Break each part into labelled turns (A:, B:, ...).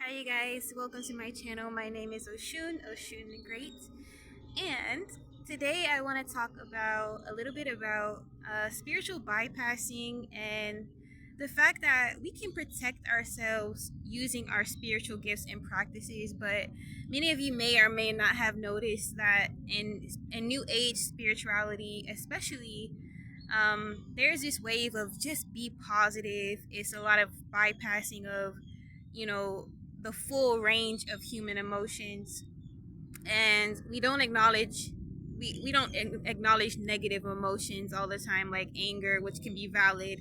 A: Hi you guys, welcome to my channel. My name is Oshun the Great, and today I want to talk about a little bit about spiritual bypassing and the fact that we can protect ourselves using our spiritual gifts and practices. But many of you may or may not have noticed that in New Age spirituality, especially, there's this wave of just be positive. It's a lot of bypassing of, you know, the full range of human emotions, and we don't acknowledge negative emotions all the time, like anger, which can be valid.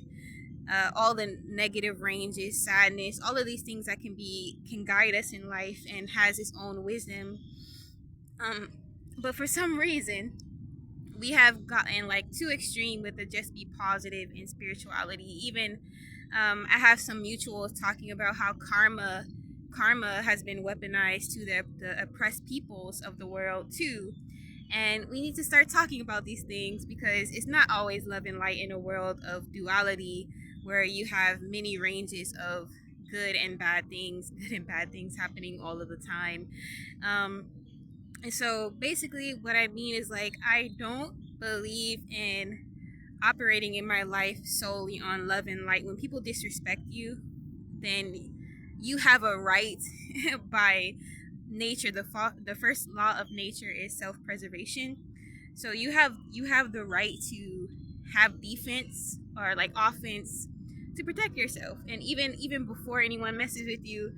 A: All the negative ranges, sadness, all of these things that can guide us in life and has its own wisdom. Um, but for some reason, we have gotten like too extreme with the just be positive in spirituality. Even I have some mutuals talking about how karma has been weaponized to the oppressed peoples of the world too. And we need to start talking about these things because it's not always love and light in a world of duality where you have many ranges of good and bad things happening all of the time. Um, and so basically, what I mean is like, I don't believe in operating in my life solely on love and light. When people disrespect you, then you have a right by nature. The first law of nature is self-preservation. So you have the right to have defense or like offense to protect yourself. And even before anyone messes with you,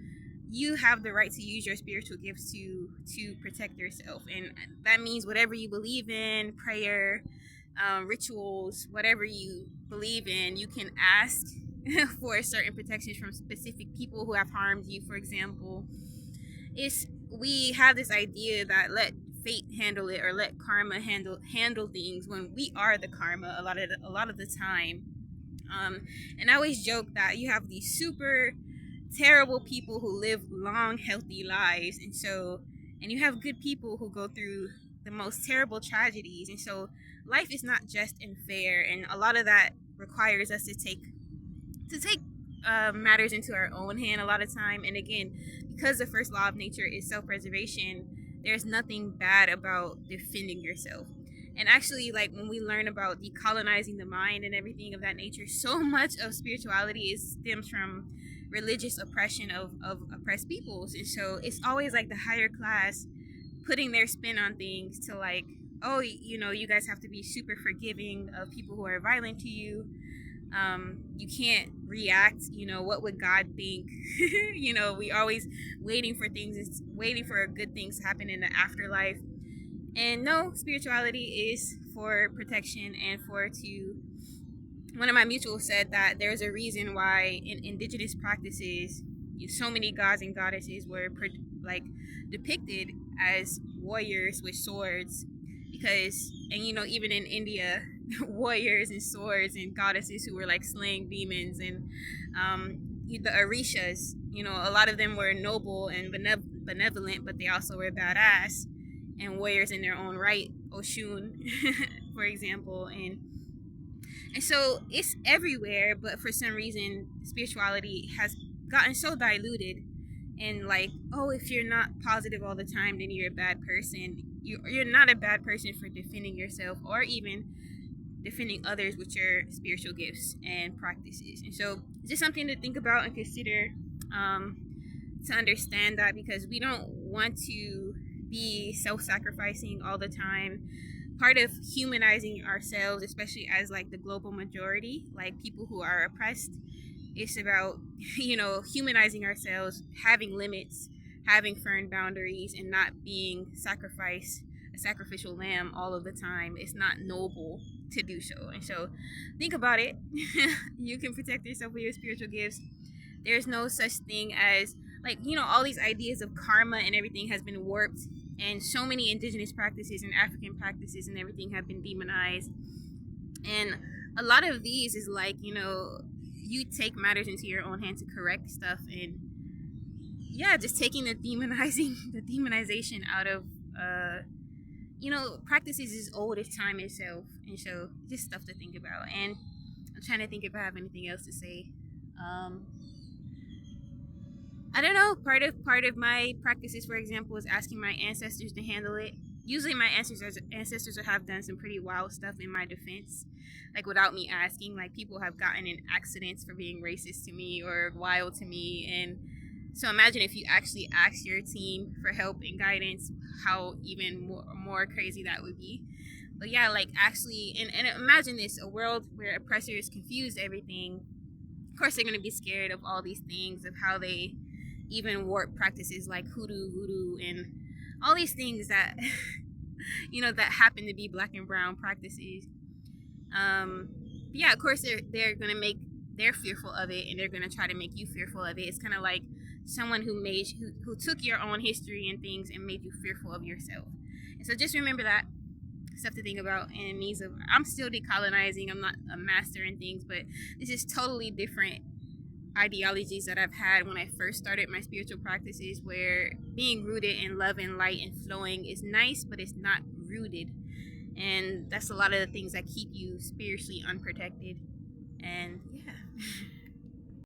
A: you have the right to use your spiritual gifts to protect yourself. And that means whatever you believe in, prayer, rituals, whatever you believe in, you can ask for certain protections from specific people who have harmed you. For example, is we have this idea that let fate handle it or let karma handle things, when we are the karma a lot of the time. And I always joke that you have these super terrible people who live long, healthy lives, and you have good people who go through the most terrible tragedies. And so life is not just and fair, and a lot of that requires us to take matters into our own hand a lot of time. And again, because the first law of nature is self-preservation, there's nothing bad about defending yourself. And actually, like when we learn about decolonizing the mind and everything of that nature, so much of spirituality stems from religious oppression of oppressed peoples. And so it's always like the higher class putting their spin on things to like, oh, you guys have to be super forgiving of people who are violent to you. You can't react. What would God think? We always waiting for good things to happen in the afterlife. And no, spirituality is for protection and for to. One of my mutuals said that there's a reason why in indigenous practices, so many gods and goddesses were like depicted as warriors with swords, because even in India, warriors and swords and goddesses who were like slaying demons, and the Orishas, a lot of them were noble and benevolent, but they also were badass and warriors in their own right. Oshun, for example. And so it's everywhere, but for some reason, spirituality has gotten so diluted. And like, oh, if you're not positive all the time, then you're a bad person. You're not a bad person for defending yourself or even defending others with your spiritual gifts and practices. And so it's just something to think about and consider, um, to understand that, because we don't want to be self-sacrificing all the time. Part of humanizing ourselves, especially as like the global majority, like people who are oppressed, it's about humanizing ourselves, having limits, having firm boundaries, and not being a sacrificial lamb all of the time. It's not noble to do so. And so think about it. You can protect yourself with your spiritual gifts. There's no such thing as, like, all these ideas of karma and everything has been warped, and so many indigenous practices and African practices and everything have been demonized. And a lot of these is like, you take matters into your own hand to correct stuff. And yeah, just taking the demonization out of practices is old as time itself. And so just stuff to think about. And I'm trying to think if I have anything else to say. um I don't know. Part of my practices, for example, is asking my ancestors to handle it. Usually, my ancestors have done some pretty wild stuff in my defense, like without me asking. Like people have gotten in accidents for being racist to me or wild to me, and so imagine if you actually ask your team for help and guidance, how even more crazy that would be. But yeah, like actually, and imagine this: a world where oppressors confused everything. Of course, they're going to be scared of all these things, of how they even warp practices like hoodoo, voodoo, and all these things that that happen to be black and brown practices. But yeah, of course they're gonna make they're fearful of it, and they're gonna try to make you fearful of it. It's kind of like someone who took your own history and things and made you fearful of yourself. And so just remember that stuff to think about. Enemies of I'm still decolonizing. I'm not a master in things, but this is totally different ideologies that I've had when I first started my spiritual practices, where being rooted in love and light and flowing is nice, but it's not rooted. And that's a lot of the things that keep you spiritually unprotected. And yeah.